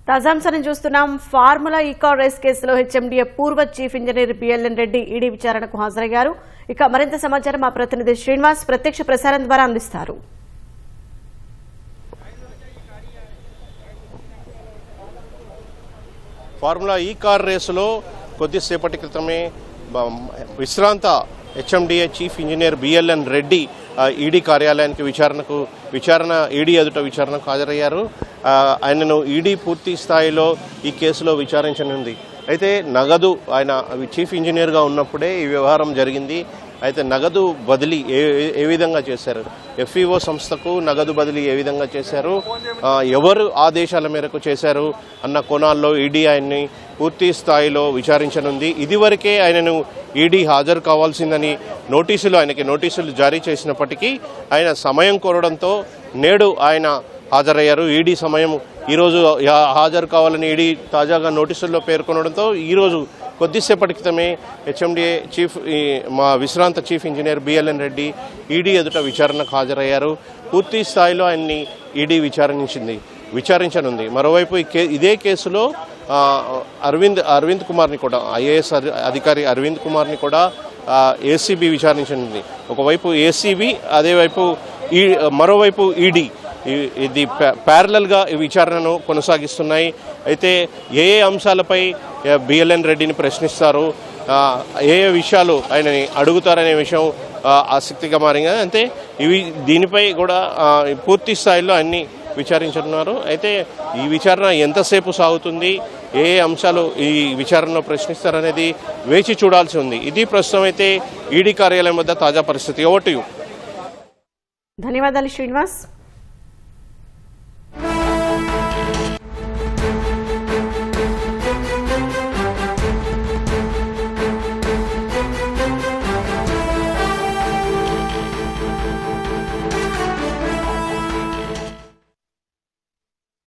తాజాంశాన్ని చూస్తున్నాం. ఫార్ములా ఈ car race కేసులో హెచ్ఎండిఏ పూర్వ chief engineer BLN Reddy ED విచారణకు హాజరయ్యారు. ఇక మరింత సమాచారం మా ప్రతినిధి శ్రీనివాస్ ప్రత్యక్ష ప్రసారం ద్వారా అందిస్తారు. ఫార్ములా ఈ కార్ రేసులో కొద్దిసేపటి క్రితమే విశ్రాంత HMDA chief engineer BLN Reddy ED కార్యాలయానికి ఈడీ ఎదుట విచారణకు హాజరయ్యారు. ఆయనను ఈడీ పూర్తి స్థాయిలో ఈ కేసులో విచారించనుంది. అయితే నగదు ఆయన చీఫ్ ఇంజనీర్గా ఉన్నప్పుడే ఈ వ్యవహారం జరిగింది. అయితే నగదు బదిలీ ఏ విధంగా చేశారు, ఎఫ్ఈఓ సంస్థకు నగదు బదిలీ ఏ విధంగా చేశారు, ఎవరు ఆదేశాల మేరకు చేశారు అన్న కోణాల్లో ఈడీ ఆయన్ని పూర్తి స్థాయిలో విచారించనుంది. ఇదివరకే ఆయనను ఈడీ హాజరు కావాల్సిందని ఆయనకి నోటీసులు జారీ చేసినప్పటికీ ఆయన సమయం కోరడంతో నేడు ఆయన హాజరయ్యారు. ఈడీ సమయం ఈరోజు హాజరు కావాలని ఈడీ తాజాగా నోటీసుల్లో పేర్కొనడంతో ఈరోజు కొద్దిసేపటి క్రితమే హెచ్ఎండిఏ మా విశ్రాంత chief engineer BLN Reddy ED ఎదుట విచారణకు హాజరయ్యారు. పూర్తి స్థాయిలో ఆయన్ని ఈడీ విచారించనుంది. మరోవైపు ఇదే కేసులో అరవింద్ కుమార్ని కూడా ఐఏఎస్ అధికారి అరవింద్ కుమార్ని కూడా ఏసీబీ విచారించనుంది. ఒకవైపు ఏసీబీ, మరోవైపు ఈడీ ఇది ప్యారలల్గా ఈ విచారణను కొనసాగిస్తున్నాయి. అయితే ఏ అంశాలపై బిఎల్ఎన్ రెడ్డిని ప్రశ్నిస్తారు, ఏ విషయాలు ఆయనని అడుగుతారనే విషయం ఆసక్తిగా మారింది. అంటే దీనిపై కూడా పూర్తి స్థాయిలో అన్ని విచారించున్నారు. అయితే ఈ విచారణ ఎంతసేపు సాగుతుంది, ఏ అంశాలు ఈ విచారణలో ప్రశ్నిస్తారనేది వేచి చూడాల్సి ఉంది. ఇది ప్రస్తుతం అయితే ఈడీ కార్యాలయం వద్ద తాజా పరిస్థితి. ఓటు. ధన్యవాదాలు శ్రీనివాస్.